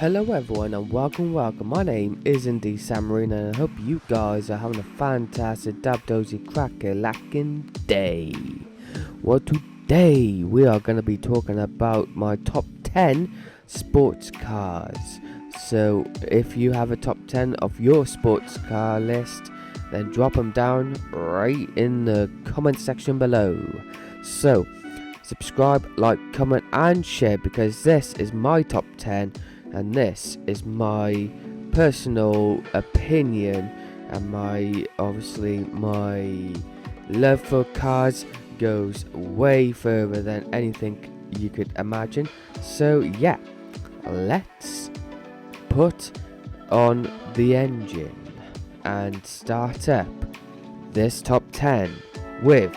Hello everyone and welcome. My name is indeed Samarine and I hope you guys are having a fantastic dabdozy cracker-lacking day. Well, today we are going to be talking about my top 10 sports cars. So if you have a top 10 of your sports car list, then drop them down right in the comment section below. So subscribe, like, comment and share, because this is my top 10 and this is my personal opinion, and my love for cars goes way further than anything you could imagine. So yeah, let's put on the engine and start up this top 10 with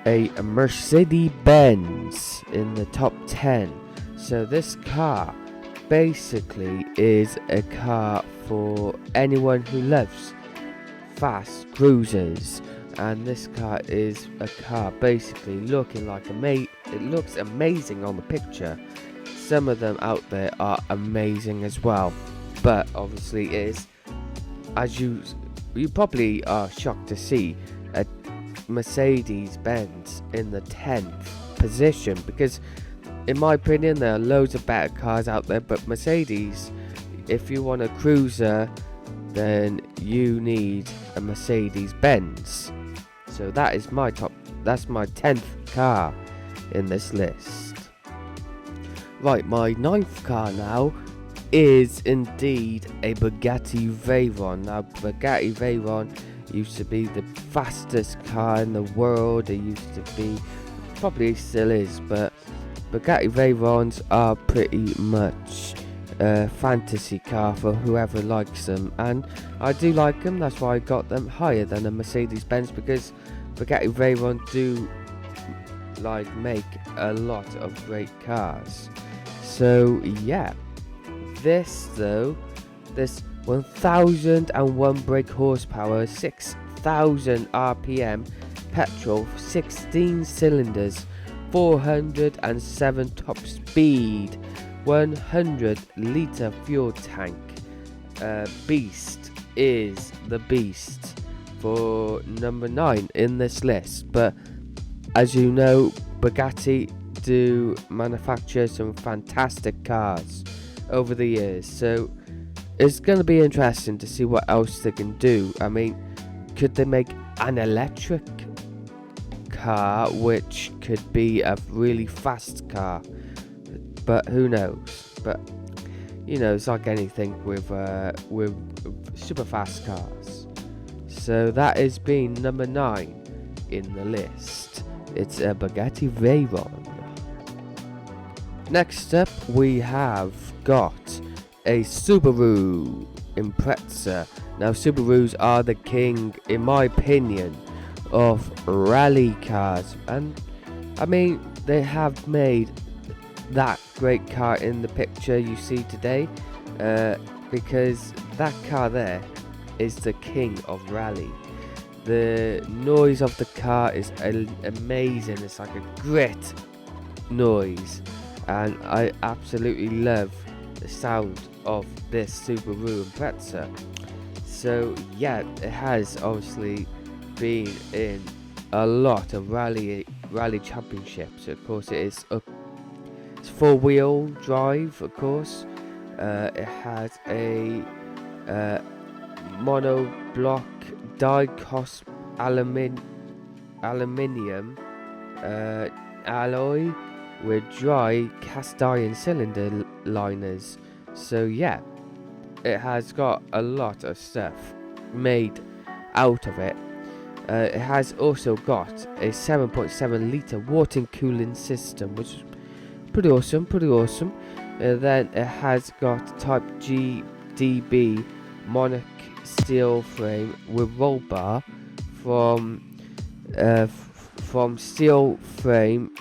a Mercedes-Benz in the top 10. So this car basically is a car for anyone who loves fast cruisers, and this car is a car basically looking like it looks amazing on the picture. Some of them out there are amazing as well, but obviously it is, as you probably are shocked to see, a Mercedes-Benz in the 10th position, because in my opinion there are loads of better cars out there, but Mercedes, if you want a cruiser, then you need a Mercedes-Benz. So that's my 10th car in this list. Right, my 9th car now is indeed a Bugatti Veyron. Now Bugatti Veyron used to be the fastest car in the world. It used to be, probably still is, but Bugatti Veyrons are pretty much a fantasy car for whoever likes them, and I do like them. That's why I got them higher than a Mercedes-Benz, because Bugatti Veyron do make a lot of great cars. So yeah, this 1001 brake horsepower, 6000 RPM, petrol, 16 cylinders, 407 top speed, 100 litre fuel tank. Beast is the beast for number 9 in this list. But as you know, Bugatti do manufacture some fantastic cars over the years, so it's going to be interesting to see what else they can do. I mean, could they make an electric car which could be a really fast car? But who knows? But you know, it's like anything with super fast cars. So that has been number 9 in the list. It's a Bugatti Veyron. Next up, we have got a Subaru Impreza. Now Subarus are the king, in my opinion, of rally cars, and I mean, they have made that great car in the picture you see today, because that car there is the king of rally. The noise of the car is amazing. It's like a grit noise, and I absolutely love the sound of this Subaru Impreza. So yeah, it has obviously been in a lot of rally championships. Of course, it's 4-wheel drive. Of course, it has a monoblock die-cast aluminium alloy with dry cast iron cylinder liners. So yeah, it has got a lot of stuff made out of it. It has also got a 7.7 litre water cooling system, which is pretty awesome. Then it has got Type G DB monarch steel frame with roll bar from steel frame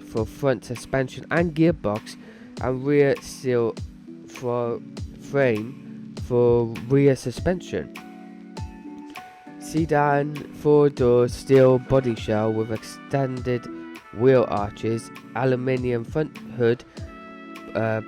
for front suspension and gearbox, and rear steel frame for rear suspension. Sedan 4-door steel body shell with extended wheel arches, aluminium front hood, and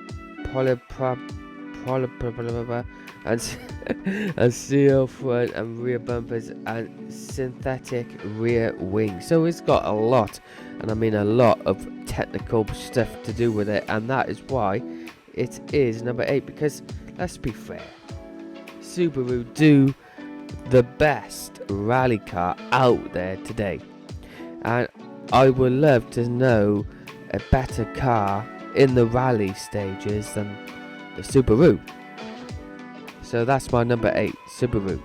steel front and rear bumpers, and synthetic rear wing. So it's got a lot, and I mean a lot of technical stuff to do with it, and that is why it is number 8. Because let's be fair, Subaru do the best rally car out there today, and I would love to know a better car in the rally stages than the Subaru. So that's my number 8, Subaru.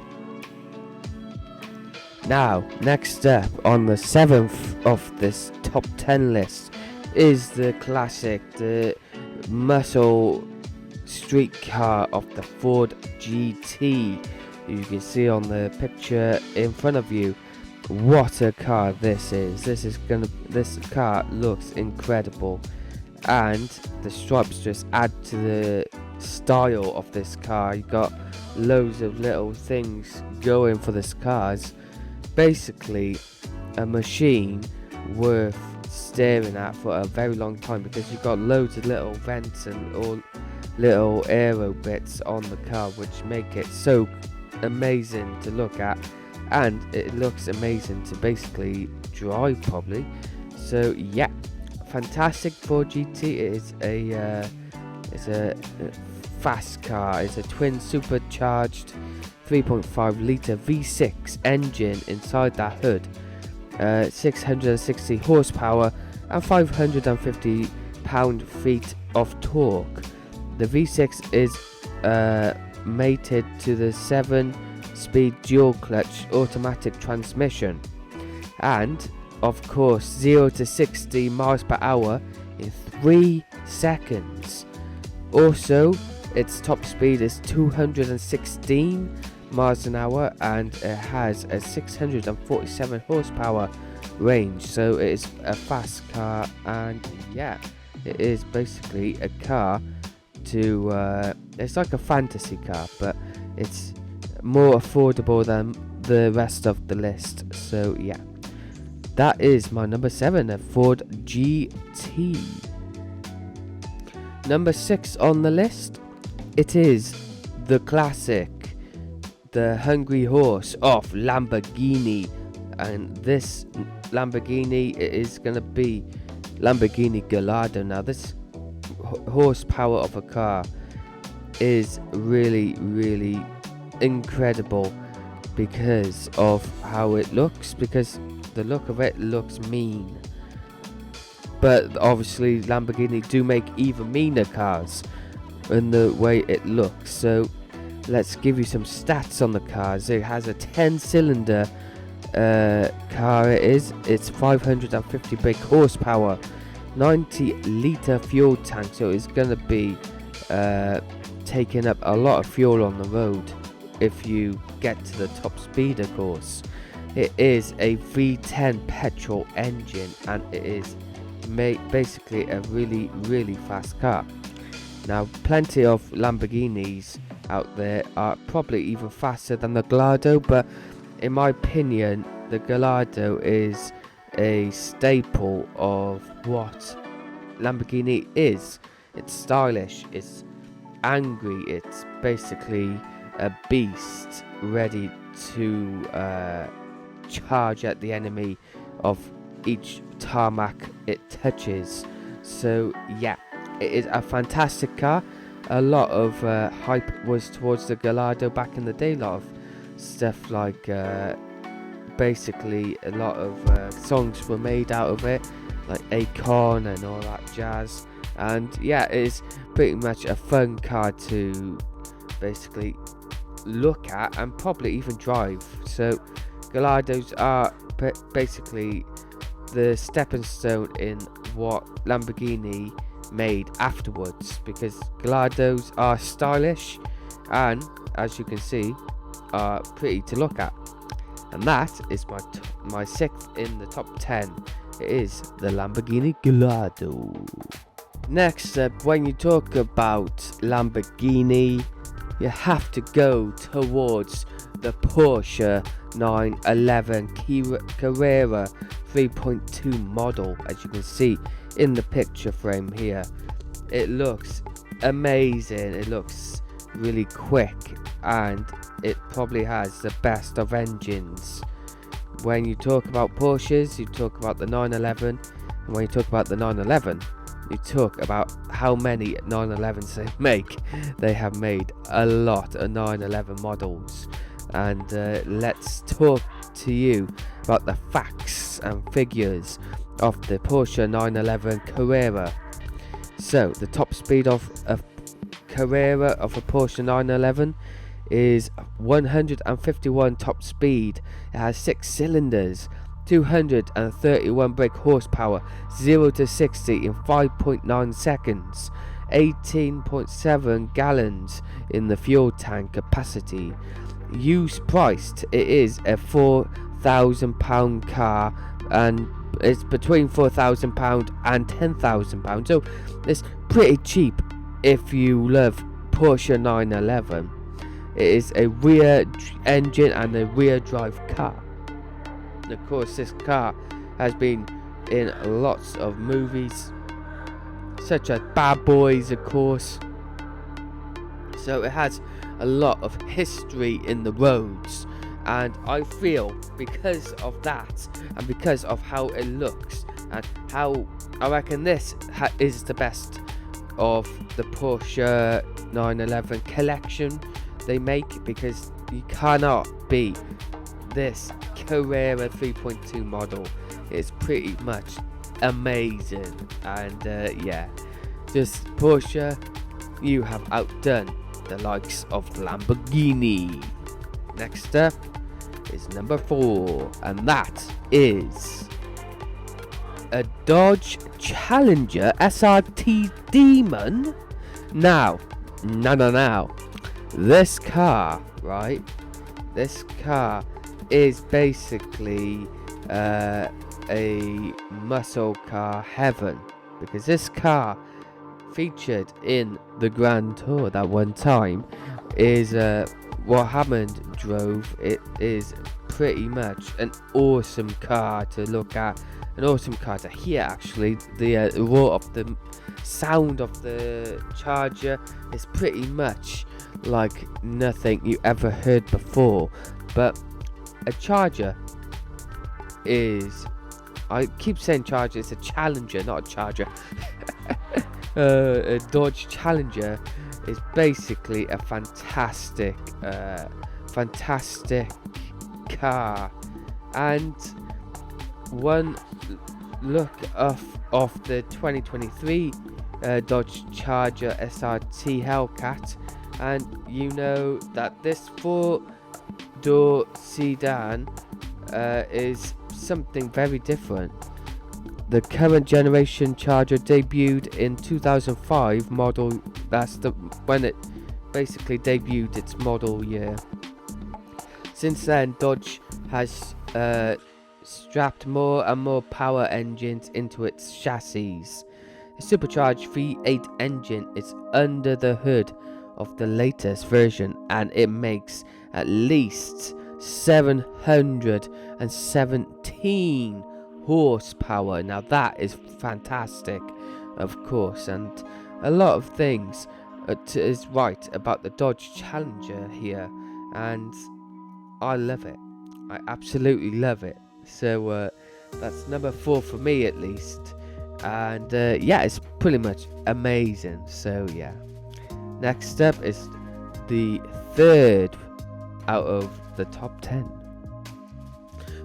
Now, next up on the 7th of this top 10 list is the classic, the muscle street car of the Ford GT. You can see on the picture in front of you what a car this is. This car looks incredible, and the stripes just add to the style of this car. You got loads of little things going for this car. It's basically a machine worth staring at for a very long time, because you've got loads of little vents and all little aero bits on the car, which make it so amazing to look at, and it looks amazing to basically drive probably. So yeah, fantastic Ford GT. It is it's a fast car. It's a twin supercharged 3.5 litre V6 engine inside that hood, 660 horsepower and 550 pound-feet of torque. The V6 is mated to the 7-speed dual clutch automatic transmission, and of course 0 to 60 miles per hour in 3 seconds. Also, its top speed is 216 miles an hour, and it has a 647 horsepower range. So it is a fast car, and yeah, it is basically a car to it's like a fantasy car, but it's more affordable than the rest of the list. So yeah, that is my number 7, a Ford GT. Number 6 on the list, it is the classic, the Hungry Horse of Lamborghini, and this Lamborghini is going to be Lamborghini Gallardo. Now this horsepower of a car is really incredible because of how it looks, because the look of it looks mean, but obviously Lamborghini do make even meaner cars in the way it looks. So let's give you some stats on the cars. It has a 10-cylinder car. It's 550 brake horsepower, 90 litre fuel tank, so it's gonna be taking up a lot of fuel on the road if you get to the top speed, of course. It is a V10 petrol engine, and it is basically a really fast car. Now, plenty of Lamborghinis out there are probably even faster than the Gallardo, but in my opinion, the Gallardo is a staple of what Lamborghini is. It's stylish, it's angry, it's basically a beast ready to charge at the enemy of each tarmac it touches. So yeah, it is a fantastic car. A lot of hype was towards the Gallardo back in the day. A lot of stuff like basically a lot of songs were made out of it, like Akon and all that jazz. And yeah, it is pretty much a fun car to basically look at and probably even drive. So Gallardos are basically the stepping stone in what Lamborghini made afterwards, because Gallardos are stylish and, as you can see, are pretty to look at. And that is my 6th in the top 10. It is the Lamborghini Gallardo. Next up, when you talk about Lamborghini, you have to go towards the Porsche 911 Carrera 3.2 model, as you can see in the picture frame here. It looks amazing, it looks really quick, and it probably has the best of engines. When you talk about Porsches, you talk about the 911, and when you talk about the 911, you talk about how many 911s they make. They have made a lot of 911 models, and let's talk to you about the facts and figures of the Porsche 911 Carrera. So the top speed of a Carrera of a Porsche 911 is 151 top speed. It has 6 cylinders, 231 brake horsepower, 0 to 60 in 5.9 seconds, 18.7 gallons in the fuel tank capacity. Used priced, it is a £4,000 car, and it's between £4,000 and £10,000, so it's pretty cheap if you love Porsche 911. It is a rear engine and a rear drive car. Of course, this car has been in lots of movies, such as Bad Boys, of course. So it has a lot of history in the roads, and I feel because of that, and because of how it looks, and how I reckon this is the best of the Porsche 911 collection they make, because you cannot beat this Carrera 3.2 model. It's pretty much amazing, and yeah, just Porsche, you have outdone the likes of Lamborghini. Next up is number 4, and that is a Dodge Challenger SRT Demon. Now, this car, right? This car is basically a muscle car heaven, because this car featured in the Grand Tour that one time is what Hammond drove. It is pretty much an awesome car to look at, an awesome car to hear. Actually, the roar of the sound of the Charger is pretty much like nothing you ever heard before. But a Charger is, I keep saying Charger, it's a Challenger, not a Charger. A Dodge Challenger is basically a fantastic car, and one look of the 2023 Dodge Charger SRT Hellcat, and you know that this 4-door sedan is something very different. The current generation Charger debuted in 2005 model. That's when it basically debuted its model year. Since then, Dodge has strapped more and more power engines into its chassis. A supercharged V8 engine is under the hood of the latest version, and it makes at least 717 horsepower. Now that is fantastic, of course, and a lot of things is right about the Dodge Challenger here, and I love it. I absolutely love it. So that's number 4 for me, at least, and yeah, it's pretty much amazing. So yeah, next up is the 3rd out of the top 10.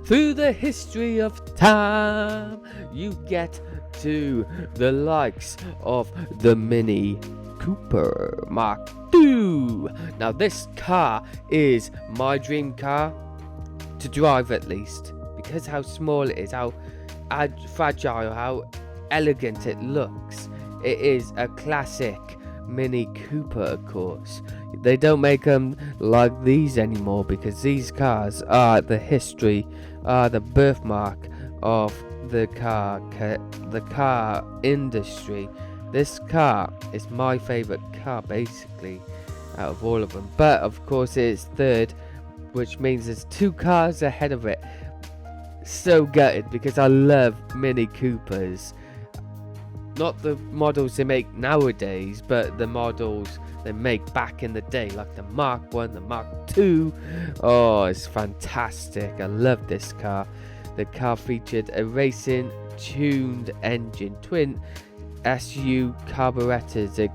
Through the history of time, you get to the likes of the Mini Cooper Mark II. Now this car is my dream car to drive, at least, because how small it is, how fragile, how elegant it looks. It is a classic Mini Cooper, of course. They don't make them like these anymore, because these cars are the history, are the birthmark of the car industry. This car is my favorite car, basically, out of all of them. But of course, it's 3rd which means there's 2 cars ahead of it. So gutted, because I love Mini Coopers. Not the models they make nowadays, but the models they make back in the day, like the Mark 1, the Mark 2. Oh, it's fantastic. I love this car. The car featured a racing tuned engine, twin SU carburetors, a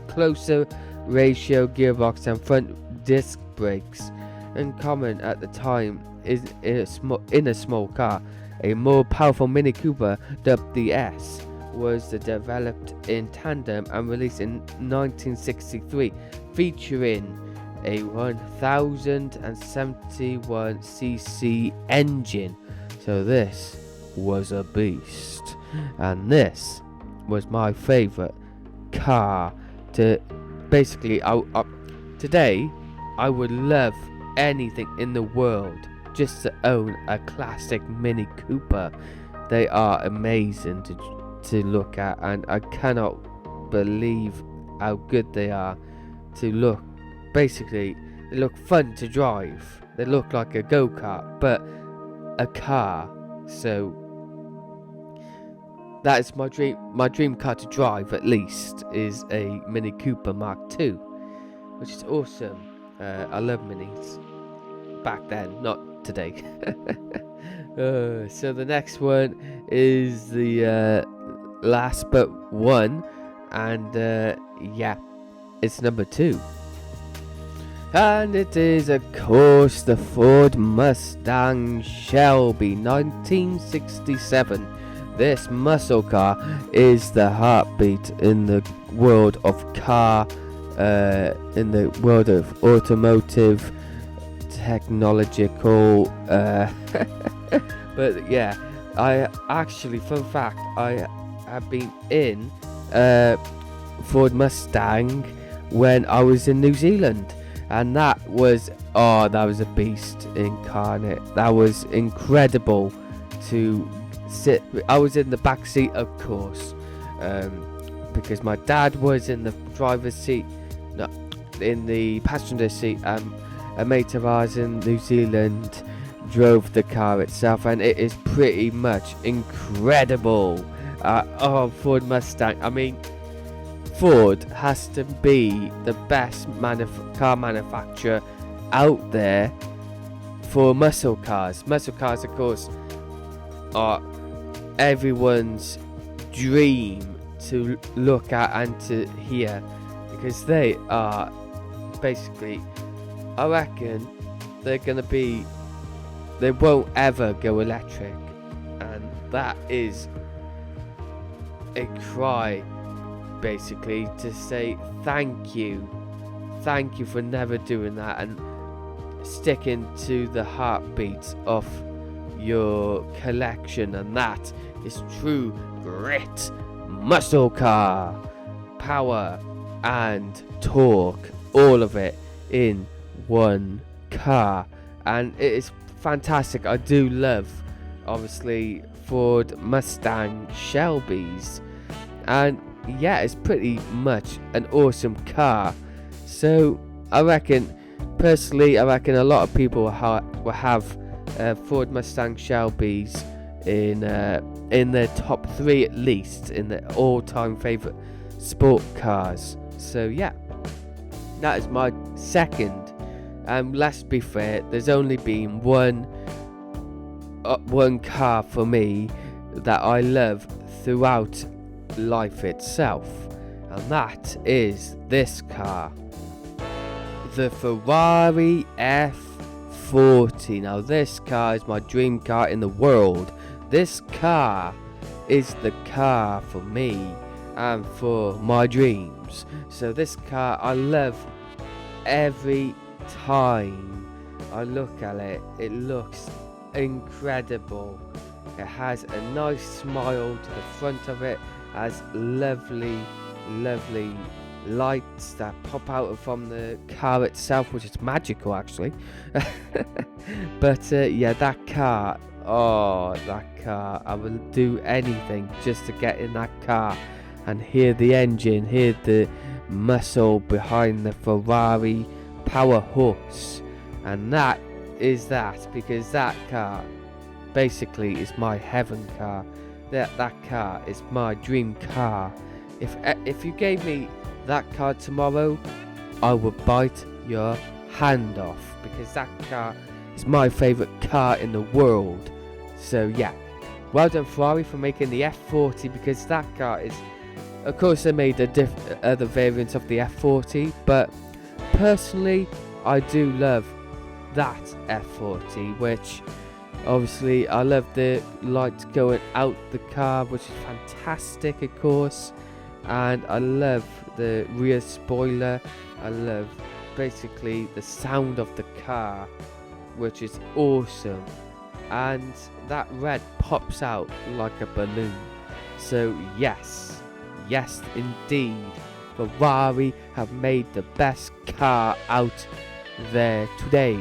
closer ratio gearbox, and front disc brakes. Uncommon at the time is in a small car. A more powerful Mini Cooper, dubbed the S, was developed in tandem and released in 1963, featuring a 1071cc engine. So this was a beast, and this was my favorite car. Today I would love anything in the world just to own a classic Mini Cooper. They are amazing to look at, and I cannot believe how good they are to look. Basically, they look fun to drive. They look like a go-kart, but a car. So that is my dream car to drive, at least, is a Mini Cooper Mark II, which is awesome. I love minis back then, not today. So the next one is the last but one, and yeah, it's number 2, and it is, of course, the Ford Mustang Shelby 1967. This muscle car is the heartbeat in the world of in the world of automotive technological but yeah, I actually, fun fact, I have been in Ford Mustang when I was in New Zealand, and that was a beast incarnate. That was incredible to sit. I was in the back seat, of course, because my dad was in the driver's seat, no, in the passenger seat. A mate of ours in New Zealand drove the car itself, and it is pretty much incredible. Ford Mustang. I mean, Ford has to be the best car manufacturer out there for muscle cars. Muscle cars, of course, are everyone's dream to look at and to hear, because they are basically, I reckon they won't ever go electric, and that is a cry, basically, to say thank you for never doing that and sticking to the heartbeats of your collection. And that is true grit, muscle car, power and torque, all of it in one car, and it is fantastic. I do love, obviously, Ford Mustang Shelbys, and yeah, it's pretty much an awesome car. So I reckon a lot of people will have Ford Mustang Shelbys in their top 3, at least, in their all-time favourite sport cars. So yeah, that is my second. Let's be fair, there's only been one car for me that I love throughout life itself, and that is this car, the Ferrari F40. Now this car is my dream car in the world. This car is the car for me and for my dreams. So this car I love. Every time I look at it, it looks incredible. It has a nice smile to the front of it, has lovely lights that pop out from the car itself, which is magical, actually. But yeah, that car, I will do anything just to get in that car and hear the engine, hear the muscle behind the Ferrari power horse. and that is that, because that car basically is my heaven car. That car is my dream car. If you gave me that car tomorrow, I would bite your hand off, because that car is my favourite car in the world. So yeah, well done Ferrari for making the F40, because that car is, of course they made other variants of the F40, but personally I do love that F40, which obviously I love the lights going out the car, which is fantastic of course, and I love the rear spoiler. I love basically the sound of the car, which is awesome, and that red pops out like a balloon. So yes indeed, Ferrari have made the best car out there today.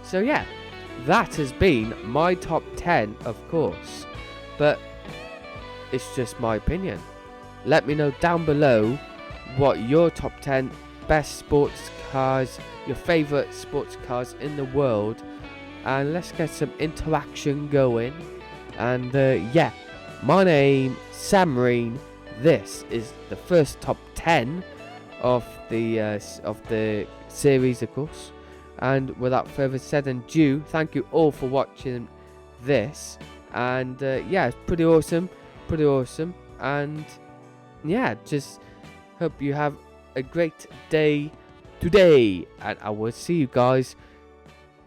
So yeah, that has been my top 10 of course, but it's just my opinion. Let me know down below what your top 10 best sports cars, your favourite sports cars in the world, and let's get some interaction going. And yeah, my name Sam ReaN. This is the first top 10 of the series of course, and without further said and due, thank you all for watching this, and yeah, it's pretty awesome, and yeah, just hope you have a great day today, and I will see you guys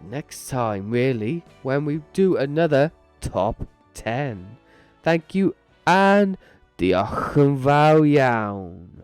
next time, really, when we do another top 10. Thank you, and diolch yn fawr iawn.